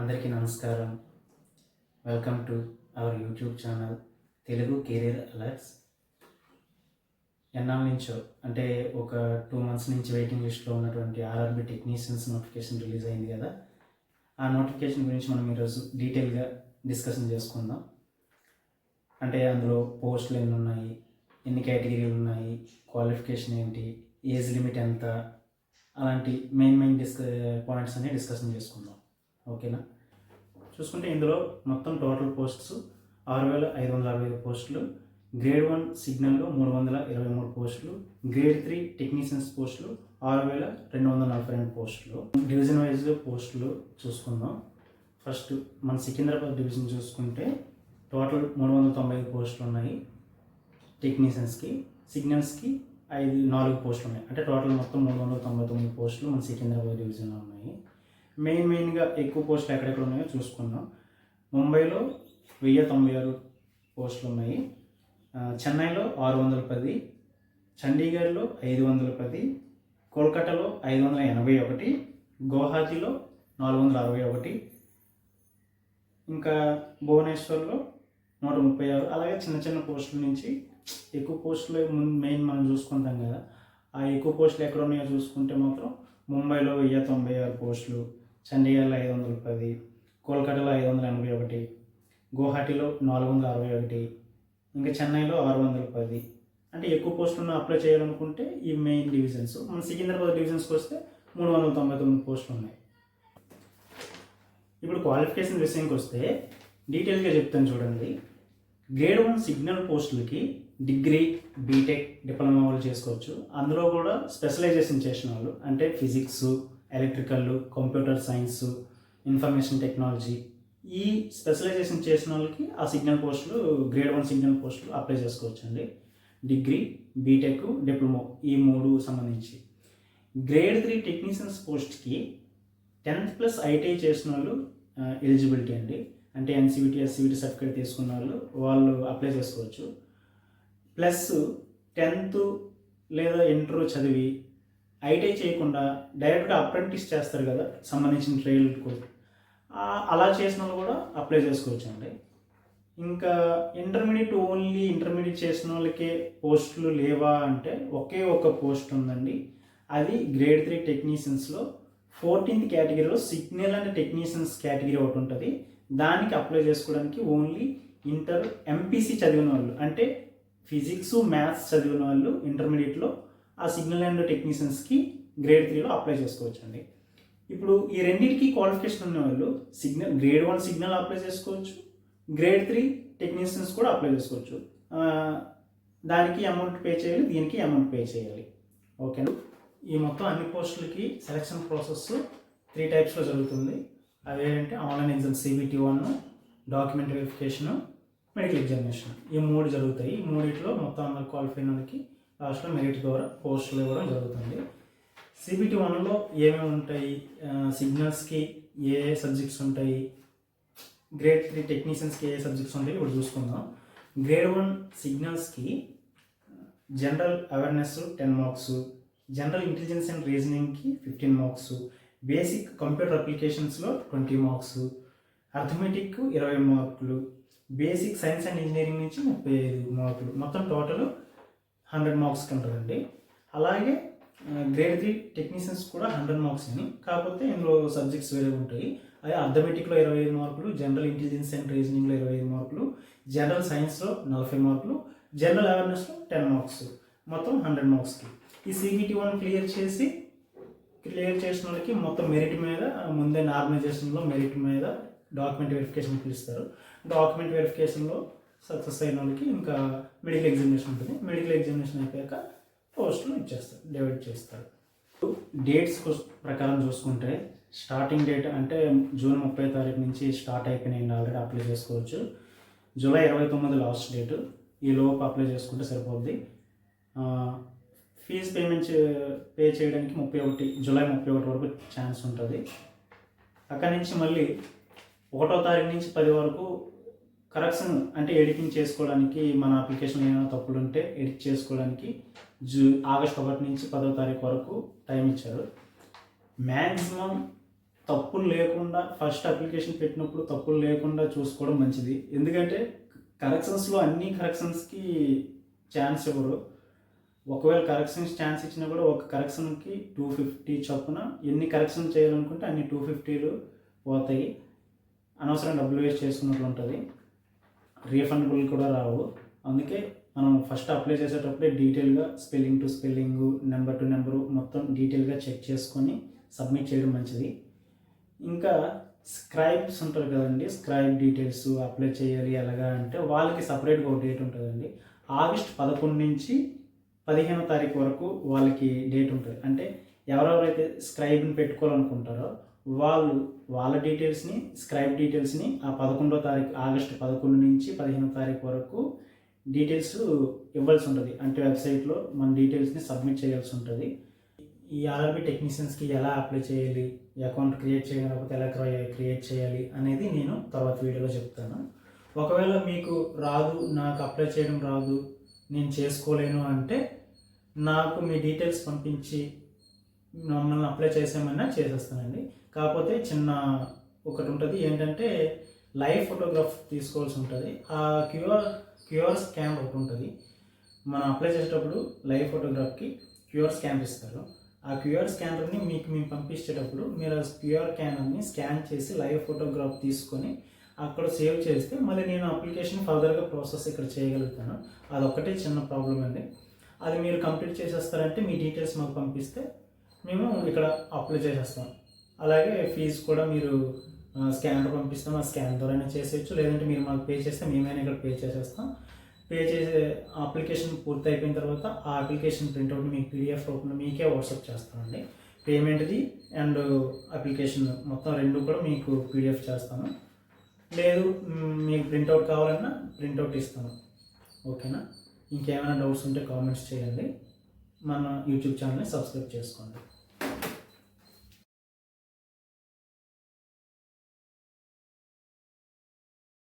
అందరికీ నమస్కారం. Welcome to our YouTube channel Telugu career alerts. ఎన్నాళ్ళ నుంచో అంటే ఒక 2 months నుంచి వెయిటింగ్ లిస్ట్లో ఉన్నటువంటి ఆర్ఆర్బి టెక్నీషియన్స్ నోటిఫికేషన్ రిలీజ్ అయింది కదా. ఆ నోటిఫికేషన్ గురించి మనం ఈరోజు డీటెయిల్గా డిస్కషన్ చేసుకుందాం. అంటే అందులో పోస్టులు ఎన్ని ఉన్నాయి, ఎన్ని కేటగిరీలు ఉన్నాయి, క్వాలిఫికేషన్ ఏంటి, ఏజ్ లిమిట్ ఎంత, అలాంటి మెయిన్ పాయింట్స్ అన్ని డిస్కషన్ చేసుకుందాం. ఓకేనా. చూసుకుంటే ఇందులో మొత్తం టోటల్ పోస్ట్స్ 6,565 పోస్టులు, గ్రేడ్ 1 సిగ్నల్లో 323 పోస్టులు, గ్రేడ్ 3 టెక్నీషియన్స్ పోస్టులు 6,242 పోస్టులు. డివిజన్ వైజ్ పోస్టులు చూసుకుందాం. ఫస్ట్ మన సికింద్రాబాద్ డివిజన్ చూసుకుంటే టోటల్ 395 పోస్టులు ఉన్నాయి టెక్నీషియన్స్కి. సిగ్నల్స్కి 4 పోస్టులు ఉన్నాయి. అంటే టోటల్ మొత్తం 399 పోస్టులు మన సికింద్రాబాద్ డివిజన్లో ఉన్నాయి. మెయిన్గా ఎక్కువ పోస్టులు ఎక్కడెక్కడ ఉన్నాయో చూసుకుందాం. ముంబైలో 1096 పోస్టులు ఉన్నాయి, చెన్నైలో 610, చండీగఢ్లో 510, కోల్కతాలో 581, గువాహటిలో 461, ఇంకా భువనేశ్వర్లో 136. అలాగే చిన్న చిన్న పోస్టుల నుంచి ఎక్కువ పోస్టులు మెయిన్ మనం చూసుకుంటాం కదా. ఆ ఎక్కువ పోస్టులు ఎక్కడ ఉన్నాయో చూసుకుంటే మాత్రం ముంబైలో 1096 పోస్టులు, చండీగఢ్లో 510, కోల్కతాలో 581, గువాహటిలో 461, ఇంకా చెన్నైలో 610. అంటే ఎక్కువ పోస్టులను అప్లై చేయాలనుకుంటే ఈ మెయిన్ డివిజన్స్. మన సికింద్రాబాద్ డివిజన్స్కి వస్తే 399 పోస్టులు ఉన్నాయి. ఇప్పుడు క్వాలిఫికేషన్ విషయానికి వస్తే డీటెయిల్గా చెప్తాను చూడండి. గ్రేడ్ 1 సిగ్నల్ పోస్టులకి డిగ్రీ, బీటెక్, డిప్లొమా వాళ్ళు చేసుకోవచ్చు. అందులో కూడా స్పెషలైజేషన్ చేసిన వాళ్ళు అంటే physics, electrical, computer science, information technology, ఈ స్పెషలైజేషన్ చేసిన వాళ్ళకి ఆ సిగ్నల్ పోస్టులు, గ్రేడ్ 1 సిగ్నల్ పోస్టులు అప్లై చేసుకోవచ్చు అండి. డిగ్రీ, బీటెక్, డిప్లొమా ఈ 3 సంబంధించి. గ్రేడ్ 3 టెక్నీషియన్స్ పోస్ట్కి 10th+ ఐటీఐ చేసిన వాళ్ళు ఎలిజిబిలిటీ అండి. అంటే ఎన్సీవీటీ, ఎస్సీవీటీ సర్టిఫికేట్ తీసుకున్న వాళ్ళు అప్లై చేసుకోవచ్చు. ప్లస్ 10th లేదా ఇంటర్ చదివి ఐటీఐ చేయకుండా డైరెక్ట్గా అప్రెంటిస్ చేస్తారు కదా సంబంధించిన ట్రైల్ కోర్స్, అలా చేసిన వాళ్ళు కూడా అప్లై చేసుకోవచ్చు అండి. ఇంకా ఓన్లీ ఇంటర్మీడియట్ చేసిన వాళ్ళకే పోస్టులు లేవా అంటే ఒకే ఒక పోస్ట్ ఉందండి. అది గ్రేడ్ 3 టెక్నీషియన్స్లో 14th కేటగిరీలో సిగ్నల్ అండ్ టెక్నీషియన్స్ కేటగిరీ ఒకటి ఉంటుంది. దానికి అప్లై చేసుకోవడానికి ఓన్లీ ఇంటర్ ఎంపీసీ చదివిన వాళ్ళు, అంటే ఫిజిక్స్, మ్యాథ్స్ చదివిన వాళ్ళు ఇంటర్మీడియట్లో ఆ సిగ్నల్ అండ్ టెక్నీషియన్స్కి గ్రేడ్ 3లో అప్లై చేసుకోవచ్చు అండి. ఇప్పుడు ఈ రెండింటికి క్వాలిఫికేషన్ ఉన్న వాళ్ళు గ్రేడ్ 1 సిగ్నల్ అప్లై చేసుకోవచ్చు, గ్రేడ్ 3 టెక్నీషియన్స్ కూడా అప్లై చేసుకోవచ్చు. దానికి అమౌంట్ పే చేయాలి, దీనికి అమౌంట్ పే చేయాలి. ఓకేనా. ఈ మొత్తం అన్ని పోస్టులకి సెలక్షన్ ప్రాసెస్ 3 typesలో జరుగుతుంది. అవేంటంటే online exam CBT1, document verification, medical examination, ఈ 3 జరుగుతాయి. ఈ 3లో మొత్తం అందరు క్వాలిఫై అయిన వాళ్ళకి లాస్ట్లో మెరిట్ ద్వారా పోస్టులు ఇవ్వడం జరుగుతుంది. CBT1లో ఏమేమి ఉంటాయి, సిగ్నల్స్కి ఏ సబ్జెక్ట్స్ ఉంటాయి, గ్రేడ్ 3 టెక్నీషియన్స్కి ఏ సబ్జెక్ట్స్ ఉంటాయి ఇప్పుడు చూసుకుందాం. గ్రేడ్ 1 సిగ్నల్స్కి general awareness 10 marks, general intelligence and రీజనింగ్కి 15 మార్క్స్, బేసిక్ కంప్యూటర్ అప్లికేషన్స్లో 20 మార్క్స్, అర్థమెటిక్ 20 మార్కులు, బేసిక్ సైన్స్ అండ్ ఇంజనీరింగ్ నుంచి 35 మార్కులు, మొత్తం టోటల్ 100 మార్క్స్కి ఉంటుందండి. అలాగే గ్రేడ్ 3 టెక్నీషియన్స్ కూడా 100 మార్క్స్ అని, కాకపోతే ఇందులో సబ్జెక్ట్స్ వేరే ఉంటాయి. అదే అర్థమెటిక్లో 25 మార్కులు, జనరల్ ఇంటెలిజెన్స్ అండ్ రీజనింగ్లో 25 మార్కులు, జనరల్ సైన్స్లో 40 మార్కులు, జనరల్ అవేర్నెస్లో 10 మార్క్స్, మొత్తం 100 మార్క్స్కి. ఈ CBT1 క్లియర్ చేసిన వాళ్ళకి మొత్తం మెరిట్ మీద ముందే ఆర్గనైజేషన్లో మెరిట్ మీద డాక్యుమెంట్ వెరిఫికేషన్ పిలుస్తారు. డాక్యుమెంట్ వెరిఫికేషన్లో సక్సెస్ అయిన వాళ్ళకి ఇంకా మెడికల్ ఎగ్జామినేషన్ ఉంటుంది. మెడికల్ ఎగ్జామినేషన్ అయిపోయాక పోస్టులు ఇచ్చేస్తారు, డివైడ్ చేస్తారు. డేట్స్ ప్రకారం చూసుకుంటే స్టార్టింగ్ డేట్ అంటే జూన్ 30 తారీఖు నుంచి స్టార్ట్ అయిపోయినాయి, ఆల్రెడీ అప్లై చేసుకోవచ్చు. జూలై 29 లాస్ట్ డేట్, ఈ లోపు అప్లై చేసుకుంటే సరిపోద్ది. ఫీజు పే చేయడానికి జూలై 31 వరకు ఛాన్స్ ఉంటుంది. అక్కడి నుంచి మళ్ళీ 1వ తారీఖు నుంచి 10 వరకు కరెక్షన్ అంటే ఎడిటింగ్ చేసుకోవడానికి, మన అప్లికేషన్ ఏమైనా తప్పులు ఉంటే ఎడిట్ చేసుకోవడానికి ఆగస్టు 1 నుంచి 10వ తారీఖు వరకు టైం ఇచ్చారు. మ్యాక్సిమం తప్పులు లేకుండా ఫస్ట్ అప్లికేషన్ పెట్టినప్పుడు తప్పులు లేకుండా చూసుకోవడం మంచిది. ఎందుకంటే కరెక్షన్స్లో అన్ని కరెక్షన్స్కి ఛాన్స్ ఇవ్వరు. ఒకవేళ కరెక్షన్స్ ఛాన్స్ ఇచ్చినా కూడా ఒక కరెక్షన్కి 250 చొప్పున ఎన్ని కరెక్షన్ చేయాలనుకుంటే అన్ని 250లు పోతాయి. అనవసరం డబ్బులు వేస్ట్ చేసుకున్నట్లు ఉంటుంది. రీఫండబుల్ కూడా రావు. అందుకే మనం ఫస్ట్ అప్లై చేసేటప్పుడే డీటెయిల్గా spelling to spelling, number to number మొత్తం డీటెయిల్గా చెక్ చేసుకొని సబ్మిట్ చేయడం మంచిది. ఇంకా స్క్రైబ్స్ ఉంటారు కదండి, స్క్రైబ్ డీటెయిల్స్ అప్లై చేయాలి ఎలాగా అంటే వాళ్ళకి సపరేట్గా ఒక డేట్ ఉంటుందండి. ఆగస్ట్ 11 నుంచి 15వ తారీఖు వరకు వాళ్ళకి డేట్ ఉంటుంది. అంటే ఎవరెవరైతే స్క్రైబ్ని పెట్టుకోవాలనుకుంటారో వాళ్ళు వాళ్ళ డీటెయిల్స్ని, స్క్రైబ్ డీటెయిల్స్ని ఆ 11వ తారీఖు ఆగస్టు 11 నుంచి 15వ తారీఖు వరకు డీటెయిల్స్ ఇవ్వాల్సి ఉంటుంది. అంటే వెబ్సైట్లో మన డీటెయిల్స్ని సబ్మిట్ చేయాల్సి ఉంటుంది. ఈ ఆర్ఆర్బీ టెక్నీషియన్స్కి ఎలా అప్లై చేయాలి, అకౌంట్ క్రియేట్ చేయకపోతే ఎలా క్రియేట్ చేయాలి అనేది నేను తర్వాత వీడియోలో చెప్తాను. ఒకవేళ మీకు రాదు, నాకు అప్లై చేయడం రాదు, నేను చేసుకోలేను అంటే నాకు మీ డీటెయిల్స్ పంపించి మమ్మల్ని అప్లై చేసామన్నా చేసేస్తానండి. కాకపోతే చిన్న ఒకటి ఉంటుంది, ఏంటంటే లైవ్ ఫోటోగ్రాఫ్ తీసుకోవాల్సి ఉంటుంది. ఆ క్యూఆర్ స్కాన్ ఒకటి ఉంటుంది. మనం అప్లై చేసేటప్పుడు లైవ్ ఫోటోగ్రాఫ్కి క్యూఆర్ స్కాన్ ఇస్తారు. ఆ క్యూఆర్ స్కానర్ని మేము పంపించేటప్పుడు మీరు ఆ క్యూఆర్ స్కానర్ని స్కాన్ చేసి లైవ్ ఫోటోగ్రాఫ్ తీసుకొని అక్కడ సేవ్ చేస్తే మళ్ళీ నేను అప్లికేషన్ ఫర్దర్గా ప్రాసెస్ ఇక్కడ చేయగలుగుతాను. అదొక్కటే చిన్న ప్రాబ్లం అండి. అది మీరు కంప్లీట్ చేసేస్తారంటే మీ డీటెయిల్స్ మాకు పంపిస్తే మేము ఇక్కడ అప్లై చేసేస్తాం. అలాగే ఫీజు కూడా మీరు స్కానర్ పంపిస్తాం, ఆ స్కాన్ ద్వారానే చేసేయచ్చు. లేదంటే మీరు మాకు పే చేస్తే మేమైనా ఇక్కడ పే చేసేస్తాం. పే చేసే అప్లికేషన్ పూర్తి అయిపోయిన తర్వాత ఆ అప్లికేషన్ ప్రింట్అవుట్ని మీకు పీడిఎఫ్ రూపంలో మీకే వాట్సాప్ చేస్తామండి. పేమెంట్ది అండ్ అప్లికేషన్ మొత్తం రెండు కూడా మీకు పీడిఎఫ్ చేస్తాను. లేదు మీకు ప్రింట్అవుట్ కావాలన్నా ప్రింట్అవుట్ ఇస్తాను. ఓకేనా? ఇంకేమైనా డౌట్స్ ఉంటే కామెంట్స్ చేయండి. మన యూట్యూబ్ ఛానల్ని సబ్స్క్రైబ్ చేసుకోండి.